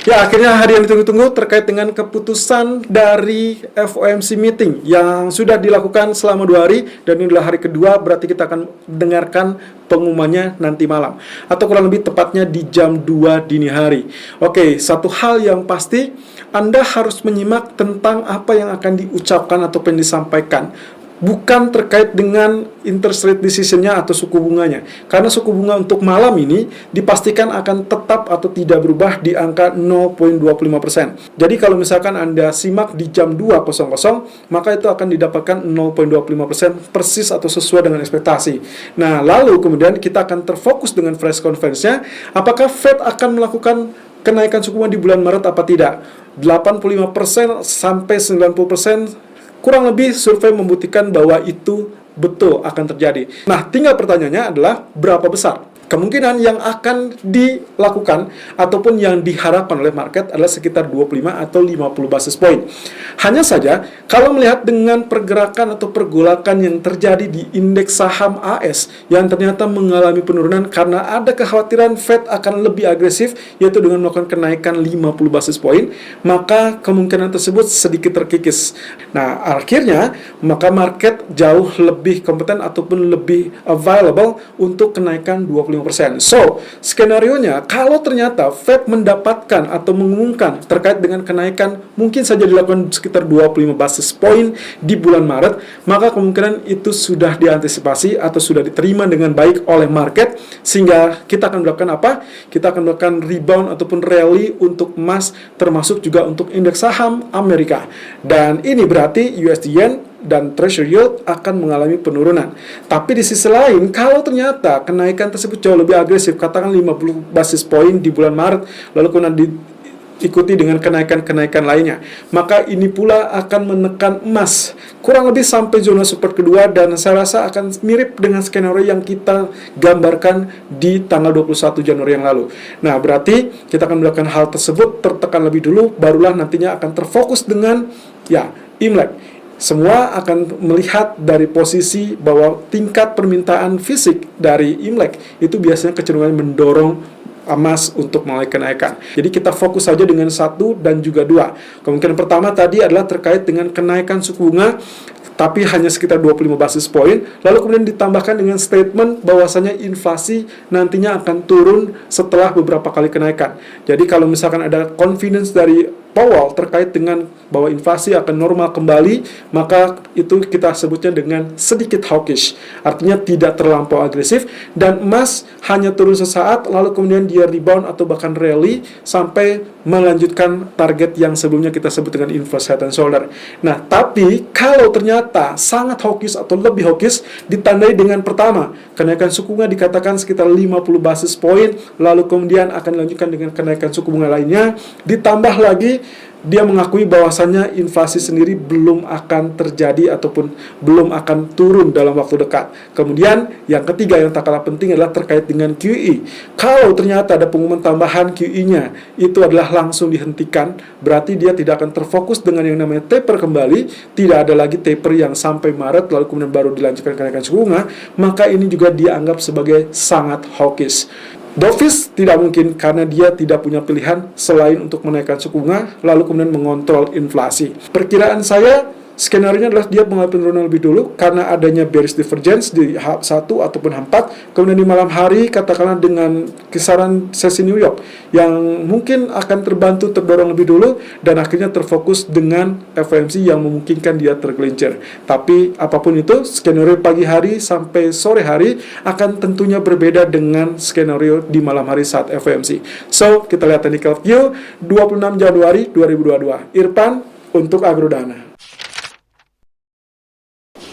Ya, akhirnya hari yang ditunggu-tunggu terkait dengan keputusan dari FOMC meeting yang sudah dilakukan selama 2 hari, dan ini adalah hari kedua, berarti kita akan dengarkan pengumumannya nanti malam, atau kurang lebih tepatnya di jam 2 dini hari. Oke, satu hal yang pasti, Anda harus menyimak tentang apa yang akan diucapkan ataupun disampaikan, bukan terkait dengan interest rate decision-nya atau suku bunganya. Karena suku bunga untuk malam ini dipastikan akan tetap atau tidak berubah di angka 0,25%. Jadi kalau misalkan Anda simak di jam 2.00, maka itu akan didapatkan 0,25% persis atau sesuai dengan ekspektasi. Nah, lalu kemudian kita akan terfokus dengan press conference-nya, apakah Fed akan melakukan kenaikan suku bunga di bulan Maret apa tidak. 85% sampai 90% kurang lebih survei membuktikan bahwa itu betul akan terjadi. Nah, tinggal pertanyaannya adalah berapa besar? Kemungkinan yang akan dilakukan ataupun yang diharapkan oleh market adalah sekitar 25 atau 50 basis point. Hanya saja, kalau melihat dengan pergerakan atau pergolakan yang terjadi di indeks saham AS yang ternyata mengalami penurunan karena ada kekhawatiran Fed akan lebih agresif, yaitu dengan melakukan kenaikan 50 basis point, maka kemungkinan tersebut sedikit terkikis. Nah, akhirnya, maka market jauh lebih kompeten ataupun lebih available untuk kenaikan 25%. So, skenario-nya, kalau ternyata Fed mendapatkan atau mengumumkan terkait dengan kenaikan mungkin saja dilakukan sekitar 25 basis point di bulan Maret, maka kemungkinan itu sudah diantisipasi atau sudah diterima dengan baik oleh market, sehingga kita akan melakukan apa? Kita akan melakukan rebound ataupun rally untuk emas, termasuk juga untuk indeks saham Amerika. Dan ini berarti USD Yen dan Treasury Yield akan mengalami penurunan. Tapi di sisi lain, kalau ternyata kenaikan tersebut jauh lebih agresif, katakan 50 basis point di bulan Maret, lalu kemudian diikuti dengan kenaikan-kenaikan lainnya, maka ini pula akan menekan emas kurang lebih sampai zona support kedua, dan saya rasa akan mirip dengan skenario yang kita gambarkan di tanggal 21 Januari yang lalu. Nah, berarti kita akan melakukan hal tersebut tertekan lebih dulu, barulah nantinya akan terfokus dengan Imlek. Semua akan melihat dari posisi bahwa tingkat permintaan fisik dari Imlek itu biasanya kecenderungan mendorong emas untuk mulai kenaikan. Jadi kita fokus saja dengan 1 dan juga 2. Kemungkinan pertama tadi adalah terkait dengan kenaikan suku bunga, tapi hanya sekitar 25 basis point, lalu kemudian ditambahkan dengan statement bahwasanya inflasi nantinya akan turun setelah beberapa kali kenaikan. Jadi kalau misalkan ada confidence dari Powell terkait dengan bahwa inflasi akan normal kembali, maka itu kita sebutnya dengan sedikit hawkish, artinya tidak terlampau agresif, dan emas hanya turun sesaat, lalu kemudian dia rebound atau bahkan rally sampai melanjutkan target yang sebelumnya kita sebut dengan inverse head and shoulder. Nah, tapi kalau ternyata sangat hawkish atau lebih hawkish, ditandai dengan pertama, kenaikan suku bunga dikatakan sekitar 50 basis point, lalu kemudian akan dilanjutkan dengan kenaikan suku bunga lainnya, ditambah lagi dia mengakui bahwasannya inflasi sendiri belum akan terjadi ataupun belum akan turun dalam waktu dekat. Kemudian yang ketiga yang tak kalah penting adalah terkait dengan QE. Kalau ternyata ada pengumuman tambahan QE-nya itu adalah langsung dihentikan, berarti dia tidak akan terfokus dengan yang namanya taper kembali, tidak ada lagi taper yang sampai Maret lalu kemudian baru dilanjutkan kenaikan suku bunga, maka ini juga dianggap sebagai sangat hawkish. Dovish tidak mungkin karena dia tidak punya pilihan selain untuk menaikkan suku bunga lalu kemudian mengontrol inflasi. Perkiraan saya skenario-nya adalah dia mengalami penurunan lebih dulu karena adanya bearish divergence di H1 ataupun H4, kemudian di malam hari katakanlah dengan kisaran sesi New York yang mungkin akan terbantu terdorong lebih dulu dan akhirnya terfokus dengan FOMC yang memungkinkan dia tergelincir. Tapi apapun itu, skenario pagi hari sampai sore hari akan tentunya berbeda dengan skenario di malam hari saat FOMC. So, kita lihat technical view 26 Januari 2022. Irfan untuk Agrodana.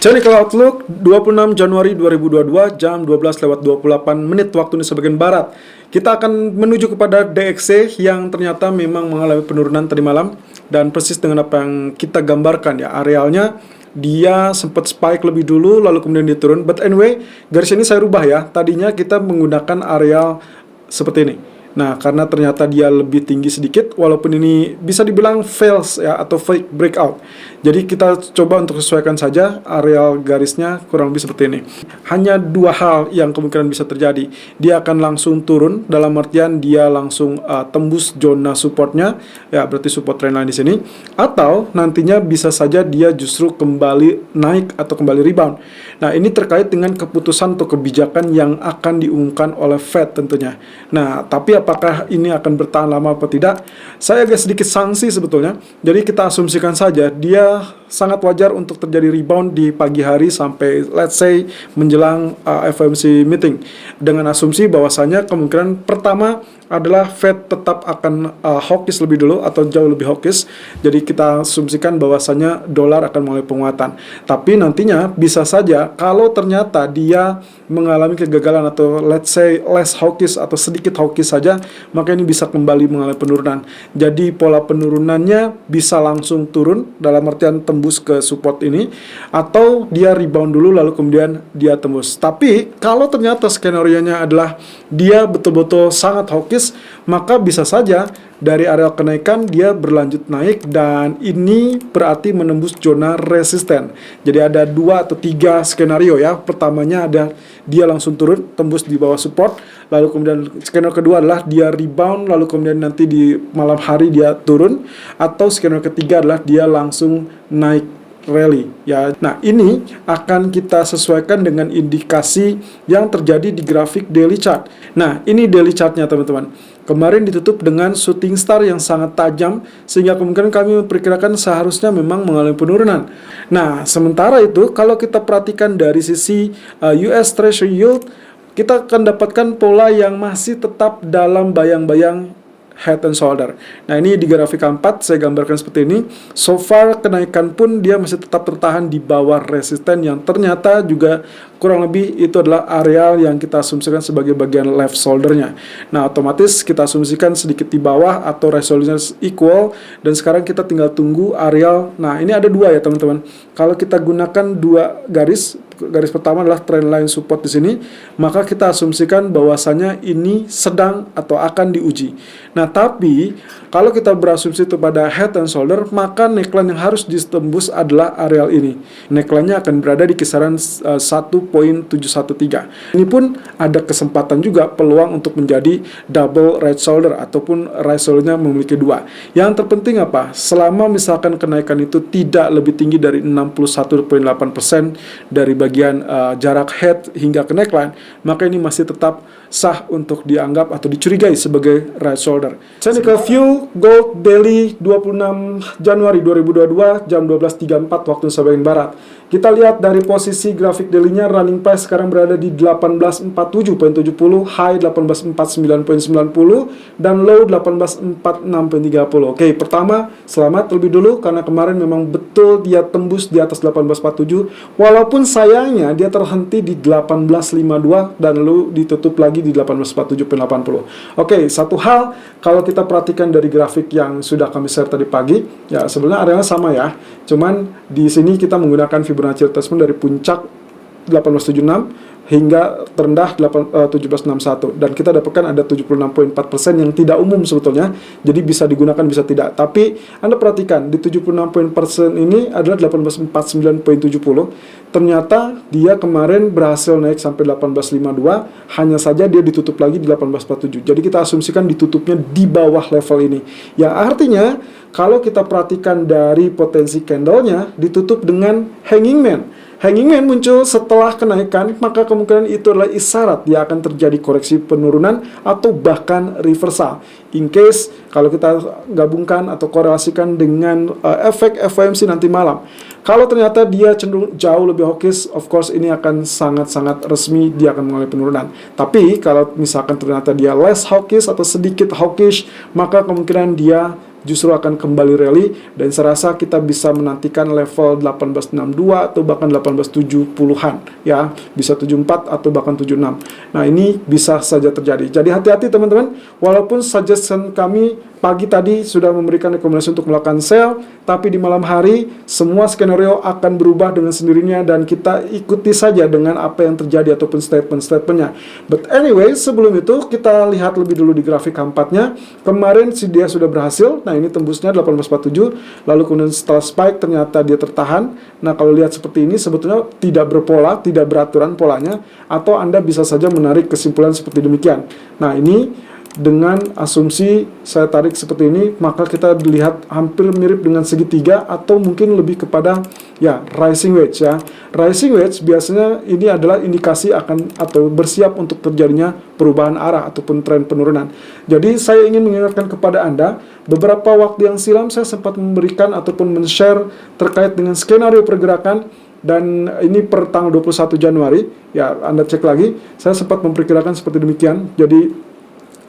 Technical Outlook 26 Januari 2022 jam 12:28 waktu Indonesia bagian Barat. Kita akan menuju kepada DXY yang ternyata memang mengalami penurunan tadi malam, dan persis dengan apa yang kita gambarkan ya, arealnya dia sempat spike lebih dulu lalu kemudian dia turun. But anyway, garis ini saya rubah ya. Tadinya kita menggunakan areal seperti ini. Nah, karena ternyata dia lebih tinggi sedikit, walaupun ini bisa dibilang fails ya atau fake breakout. Jadi kita coba untuk sesuaikan saja areal garisnya kurang lebih seperti ini. Hanya dua hal yang kemungkinan bisa terjadi. Dia akan langsung turun, dalam artian dia langsung tembus zona supportnya, ya berarti support trendline di sini. Atau nantinya bisa saja dia justru kembali naik atau kembali rebound. Nah, ini terkait dengan keputusan atau kebijakan yang akan diumumkan oleh Fed tentunya. Nah, tapi apakah ini akan bertahan lama atau tidak? Saya agak sedikit sangsi sebetulnya. Jadi kita asumsikan saja dia sangat wajar untuk terjadi rebound di pagi hari sampai let's say menjelang FOMC meeting, dengan asumsi bahwasanya kemungkinan pertama adalah Fed tetap akan hawkish lebih dulu atau jauh lebih hawkish. Jadi kita asumsikan bahwasanya dolar akan mulai penguatan. Tapi nantinya bisa saja kalau ternyata dia mengalami kegagalan atau let's say less hawkish atau sedikit hawkish saja, maka ini bisa kembali mengalami penurunan. Jadi pola penurunannya bisa langsung turun dalam artian tembus ke support ini, atau dia rebound dulu lalu kemudian dia tembus. Tapi kalau ternyata skenario-nya adalah dia betul-betul sangat hawkish, maka bisa saja dari area kenaikan dia berlanjut naik, dan ini berarti menembus zona resisten. Jadi ada 2 atau 3 skenario ya. Pertamanya ada dia langsung turun tembus di bawah support, lalu kemudian skenario kedua adalah dia rebound lalu kemudian nanti di malam hari dia turun, atau skenario ketiga adalah dia langsung naik rally ya. Nah, ini akan kita sesuaikan dengan indikasi yang terjadi di grafik daily chart. Nah, ini daily chartnya teman-teman. Kemarin ditutup dengan shooting star yang sangat tajam, sehingga kemungkinan kami memperkirakan seharusnya memang mengalami penurunan. Nah, sementara itu kalau kita perhatikan dari sisi US Treasury Yield, kita akan dapatkan pola yang masih tetap dalam bayang-bayang head and shoulder. Nah, ini di grafik 4 saya gambarkan seperti ini. So far kenaikan pun dia masih tetap tertahan di bawah resisten yang ternyata juga kurang lebih itu adalah areal yang kita asumsikan sebagai bagian left shoulder-nya. Nah, otomatis kita asumsikan sedikit di bawah atau resolusinya equal, dan sekarang kita tinggal tunggu areal. Nah, ini ada 2 ya teman-teman. Kalau kita gunakan 2 garis pertama adalah trendline support di sini, maka kita asumsikan bahwasanya ini sedang atau akan diuji. Nah, tapi kalau kita berasumsi kepada head and shoulder, maka neckline yang harus ditembus adalah areal ini. Neckline-nya akan berada di kisaran 1.713. Ini pun ada kesempatan juga peluang untuk menjadi double right shoulder ataupun right shoulder-nya memiliki 2. Yang terpenting apa? Selama misalkan kenaikan itu tidak lebih tinggi dari 61.8% dari bagian jarak head hingga ke neckline, maka ini masih tetap sah untuk dianggap atau dicurigai sebagai right shoulder. Technical view gold daily 26 Januari 2022 jam 12.34 waktu Indonesia bagian barat. Kita lihat dari posisi grafik daily-nya, running price sekarang berada di 1847.70, high 1849.90, dan low 1846.30. Oke, pertama, selamat terlebih dulu karena kemarin memang betul dia tembus di atas 1847, walaupun sayangnya dia terhenti di 1852 dan lalu ditutup lagi di 1847.80. Oke, satu hal kalau kita perhatikan dari grafik yang sudah kami share tadi pagi, ya sebenarnya areanya sama ya. Cuman di sini kita menggunakan Fibonacci retracement dari puncak 1876 hingga terendah 1761, dan kita dapatkan ada 76.4% yang tidak umum sebetulnya, jadi bisa digunakan bisa tidak. Tapi Anda perhatikan di 76% ini adalah 1849.70. Ternyata dia kemarin berhasil naik sampai 1852, hanya saja dia ditutup lagi di 1847. Jadi kita asumsikan ditutupnya di bawah level ini. Yang artinya kalau kita perhatikan dari potensi candlenya ditutup dengan hanging man. Hanging man muncul setelah kenaikan, maka kemungkinan itu adalah isyarat dia akan terjadi koreksi penurunan atau bahkan reversal. In case kalau kita gabungkan atau korelasikan dengan efek FOMC nanti malam, kalau ternyata dia cenderung jauh lebih hawkish, of course ini akan sangat-sangat resmi dia akan mengalami penurunan. Tapi kalau misalkan ternyata dia less hawkish atau sedikit hawkish, maka kemungkinan dia justru akan kembali rally, dan saya rasa kita bisa menantikan level 1862 atau bahkan 1870-an ya, bisa 74 atau bahkan 76. Nah, ini bisa saja terjadi. Jadi hati-hati teman-teman, walaupun suggestion kami pagi tadi sudah memberikan rekomendasi untuk melakukan sell, tapi di malam hari semua skenario akan berubah dengan sendirinya dan kita ikuti saja dengan apa yang terjadi ataupun statement-statementnya. But anyway, sebelum itu kita lihat lebih dulu di grafik H4-nya. Kemarin si dia sudah berhasil. Nah, ini tembusnya 1847, lalu kemudian setelah spike ternyata dia tertahan. Nah, kalau lihat seperti ini sebetulnya tidak berpola, tidak beraturan polanya, atau Anda bisa saja menarik kesimpulan seperti demikian. Nah, ini dengan asumsi saya tarik seperti ini, maka kita lihat hampir mirip dengan segitiga atau mungkin lebih kepada ya rising wedge ya. Rising wedge biasanya ini adalah indikasi akan atau bersiap untuk terjadinya perubahan arah ataupun tren penurunan. Jadi saya ingin mengingatkan kepada Anda, beberapa waktu yang silam saya sempat memberikan ataupun men-share terkait dengan skenario pergerakan, dan ini per tanggal 21 Januari ya, Anda cek lagi, saya sempat memperkirakan seperti demikian. Jadi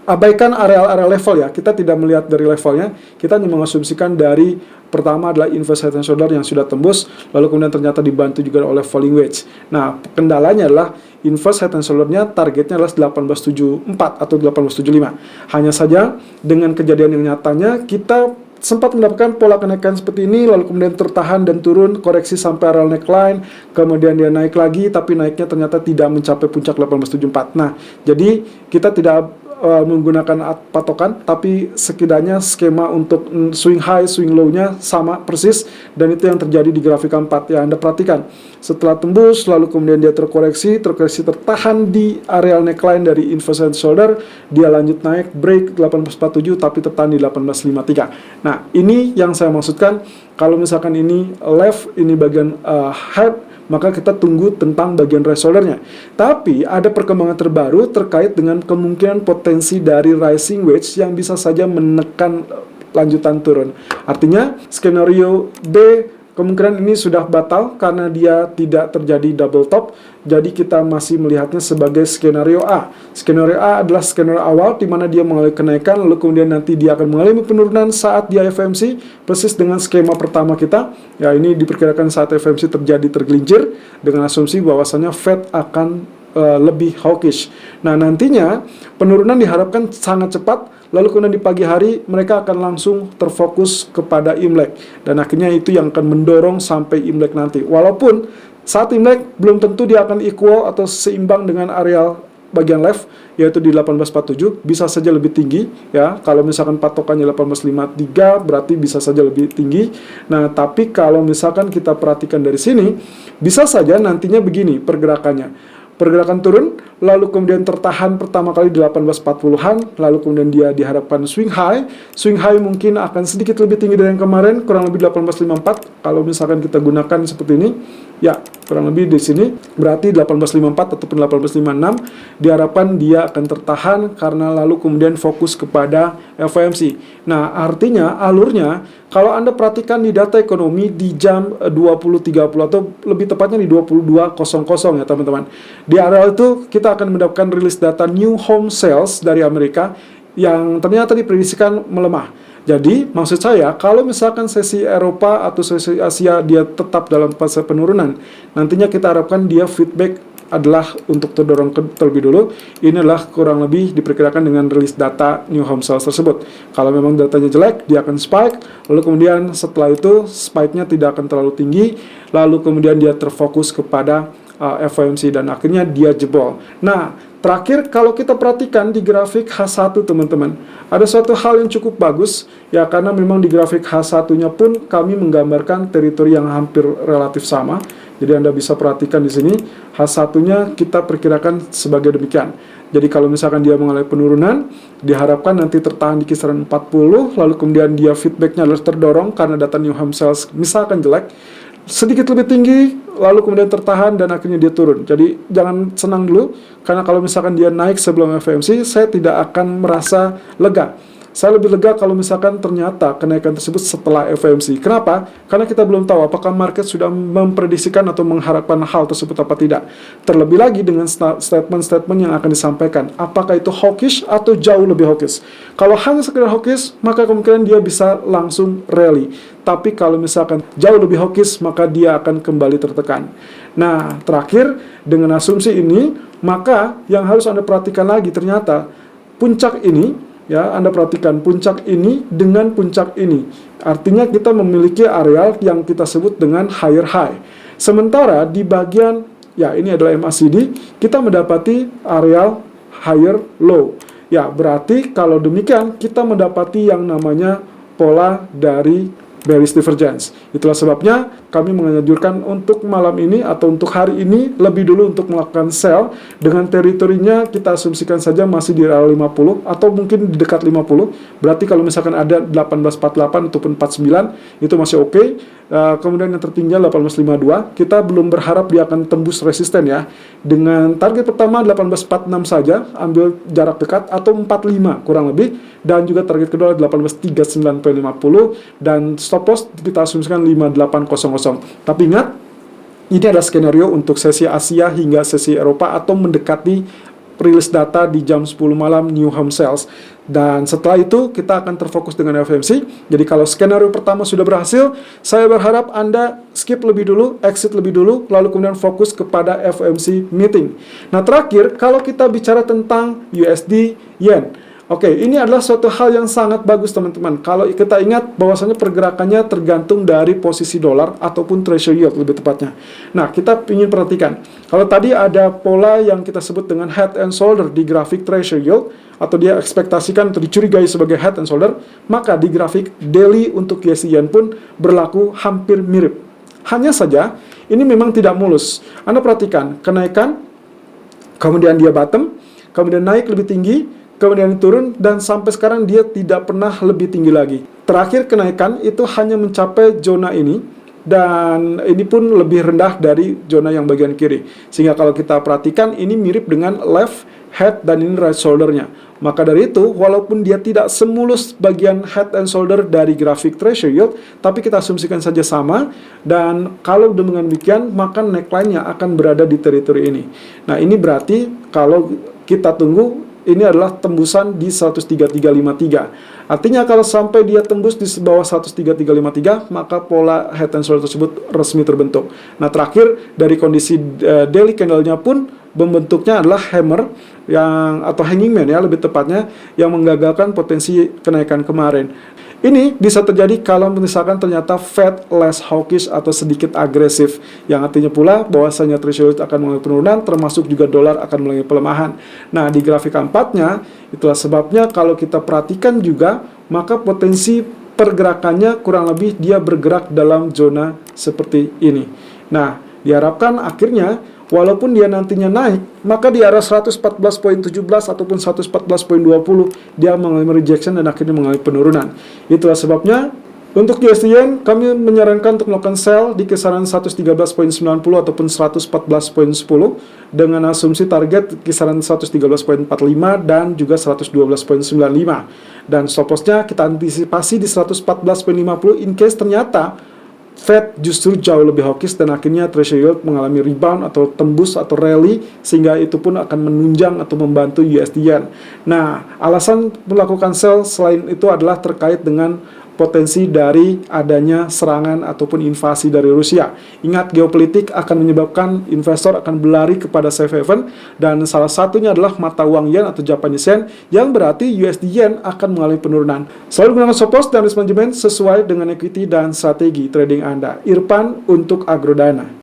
abaikan area-area level ya, kita tidak melihat dari levelnya, kita hanya mengasumsikan dari pertama adalah inverse head and shoulder yang sudah tembus, lalu kemudian ternyata dibantu juga oleh falling wedge. Nah, kendalanya adalah inverse head and shoulder-nya targetnya adalah 1874 atau 1875. Hanya saja dengan kejadian yang nyatanya kita sempat mendapatkan pola kenaikan seperti ini, lalu kemudian tertahan dan turun, koreksi sampai area neckline, kemudian dia naik lagi, tapi naiknya ternyata tidak mencapai puncak 1874. Nah, jadi kita tidak menggunakan patokan, tapi setidaknya skema untuk swing high, swing low-nya sama persis, dan itu yang terjadi di grafik 4 ya. Anda perhatikan, setelah tembus, lalu kemudian dia terkoreksi tertahan di area neckline dari inverse head shoulder, dia lanjut naik, break 1847, tapi tertahan di 1853. Nah, ini yang saya maksudkan, kalau misalkan ini left, ini bagian head, maka kita tunggu tentang bagian right shoulder-nya. Tapi ada perkembangan terbaru terkait dengan kemungkinan potensi dari rising wedge yang bisa saja menekan lanjutan turun. Artinya skenario B kemungkinan ini sudah batal karena dia tidak terjadi double top. Jadi kita masih melihatnya sebagai skenario A. Skenario A adalah skenario awal di mana dia mengalami kenaikan, lalu kemudian nanti dia akan mengalami penurunan saat di FOMC, persis dengan skema pertama kita. Ya, ini diperkirakan saat FOMC terjadi tergelincir dengan asumsi bahwasanya Fed akan lebih hawkish. Nah, nantinya penurunan diharapkan sangat cepat, lalu kemudian di pagi hari mereka akan langsung terfokus kepada Imlek, dan akhirnya itu yang akan mendorong sampai Imlek nanti. Walaupun saat Imlek belum tentu dia akan equal atau seimbang dengan areal bagian left, yaitu di 1847, bisa saja lebih tinggi ya. Kalau misalkan patokannya 1853 berarti bisa saja lebih tinggi. Nah, tapi kalau misalkan kita perhatikan dari sini, bisa saja nantinya begini pergerakannya. Pergerakan turun, lalu kemudian tertahan pertama kali di 1840-an, lalu kemudian dia diharapkan swing high. Swing high mungkin akan sedikit lebih tinggi dari yang kemarin, kurang lebih 1854. Kalau misalkan kita gunakan seperti ini, ya kurang lebih di sini, berarti 1854 ataupun 1856, diharapkan dia akan tertahan karena lalu kemudian fokus kepada FOMC. Nah, artinya alurnya, kalau Anda perhatikan di data ekonomi di jam 20.30 atau lebih tepatnya di 22.00 ya teman-teman. Di area itu kita akan mendapatkan rilis data new home sales dari Amerika yang ternyata diprediksikan melemah. Jadi maksud saya, kalau misalkan sesi Eropa atau sesi Asia dia tetap dalam fase penurunan, nantinya kita harapkan dia feedback adalah untuk terdorong terlebih dulu. Ini adalah kurang lebih diperkirakan dengan rilis data new home sales tersebut. Kalau memang datanya jelek, dia akan spike, lalu kemudian setelah itu spike-nya tidak akan terlalu tinggi, lalu kemudian dia terfokus kepada FOMC dan akhirnya dia jebol. Nah, terakhir kalau kita perhatikan di grafik H1 teman-teman, ada suatu hal yang cukup bagus ya, karena memang di grafik H1-nya pun kami menggambarkan teritori yang hampir relatif sama. Jadi Anda bisa perhatikan di sini H1-nya kita perkirakan sebagai demikian. Jadi kalau misalkan dia mengalami penurunan, diharapkan nanti tertahan di kisaran 40, lalu kemudian dia feedbacknya adalah terdorong karena data new home sales misalkan jelek, sedikit lebih tinggi, lalu kemudian tertahan dan akhirnya dia turun. Jadi jangan senang dulu, karena kalau misalkan dia naik sebelum FOMC, saya tidak akan merasa lega. Saya lebih lega kalau misalkan ternyata kenaikan tersebut setelah FOMC. Kenapa? Karena kita belum tahu apakah market sudah memprediksikan atau mengharapkan hal tersebut apa tidak. Terlebih lagi dengan statement-statement yang akan disampaikan. Apakah itu hawkish atau jauh lebih hawkish? Kalau hanya sekedar hawkish, maka kemungkinan dia bisa langsung rally. Tapi kalau misalkan jauh lebih hawkish, maka dia akan kembali tertekan. Nah, terakhir, dengan asumsi ini, maka yang harus Anda perhatikan lagi ternyata puncak ini, ya, Anda perhatikan puncak ini dengan puncak ini. Artinya kita memiliki areal yang kita sebut dengan higher high. Sementara di bagian, ya ini adalah MACD, kita mendapati areal higher low. Ya, berarti kalau demikian kita mendapati yang namanya pola dari bearish divergence. Itulah sebabnya kami menganjurkan untuk malam ini atau untuk hari ini lebih dulu untuk melakukan sell dengan teritorinya kita asumsikan saja masih di area 50 atau mungkin di dekat 50. Berarti kalau misalkan ada 1848 ataupun 49 itu masih oke. Kemudian yang tertinggi 1852, kita belum berharap dia akan tembus resisten ya. Dengan target pertama 1846 saja, ambil jarak dekat atau 45 kurang lebih, dan juga target kedua 1839.50 dan stop loss kita asumsikan 5800. Tapi ingat, ini adalah skenario untuk sesi Asia hingga sesi Eropa atau mendekati rilis data di jam 10 malam new home sales. Dan setelah itu kita akan terfokus dengan FOMC. Jadi kalau skenario pertama sudah berhasil, saya berharap Anda skip lebih dulu, exit lebih dulu, lalu kemudian fokus kepada FOMC meeting. Nah, terakhir, kalau kita bicara tentang USD Yen. Oke, ini adalah suatu hal yang sangat bagus teman-teman. Kalau kita ingat bahwasannya pergerakannya tergantung dari posisi dolar ataupun treasury yield lebih tepatnya. Nah, kita ingin perhatikan. Kalau tadi ada pola yang kita sebut dengan head and shoulder di grafik treasury yield, atau dia ekspektasikan atau dicurigai sebagai head and shoulder, maka di grafik daily untuk USD Yen pun berlaku hampir mirip. Hanya saja, ini memang tidak mulus. Anda perhatikan, kenaikan, kemudian dia bottom, kemudian naik lebih tinggi, kemudian turun, dan sampai sekarang dia tidak pernah lebih tinggi lagi. Terakhir kenaikan itu hanya mencapai zona ini, dan ini pun lebih rendah dari zona yang bagian kiri. Sehingga kalau kita perhatikan, ini mirip dengan left head dan ini right shoulder-nya. Maka dari itu, walaupun dia tidak semulus bagian head and shoulder dari grafik treasury yield, tapi kita asumsikan saja sama, dan kalau dengan demikian, maka neckline-nya akan berada di teritori ini. Nah, ini berarti kalau kita tunggu, ini adalah tembusan di 13353. Artinya kalau sampai dia tembus di bawah 13353, maka pola head and shoulder tersebut resmi terbentuk. Nah, terakhir dari kondisi daily candle-nya pun bentuknya adalah hammer yang atau hanging man ya lebih tepatnya, yang menggagalkan potensi kenaikan kemarin. Ini bisa terjadi kalau misalkan ternyata Fed less hawkish atau sedikit agresif, yang artinya pula bahwasanya treasury akan mengalami penurunan, termasuk juga dolar akan mengalami pelemahan. Nah, di grafik keempatnya, itulah sebabnya kalau kita perhatikan juga, maka potensi pergerakannya kurang lebih dia bergerak dalam zona seperti ini. Nah, diharapkan akhirnya walaupun dia nantinya naik, maka di arah 114.17 ataupun 114.20 dia mengalami rejection dan akhirnya mengalami penurunan. Itulah sebabnya untuk USD Yen kami menyarankan untuk melakukan sell di kisaran 113.90 ataupun 114.10 dengan asumsi target kisaran 113.45 dan juga 112.95. Dan stop loss-nya kita antisipasi di 114.50 in case ternyata Fed justru jauh lebih hawkish dan akhirnya treasury yield mengalami rebound atau tembus atau rally, sehingga itu pun akan menunjang atau membantu USD Yen. Nah, alasan melakukan sell selain itu adalah terkait dengan potensi dari adanya serangan ataupun invasi dari Rusia. Ingat, geopolitik akan menyebabkan investor akan berlari kepada safe haven, dan salah satunya adalah mata uang yen atau Japanese yen, yang berarti USD Yen akan mengalami penurunan. Selalu gunakan stop loss dan risk management sesuai dengan equity dan strategi trading Anda. Irfan untuk Agrodana.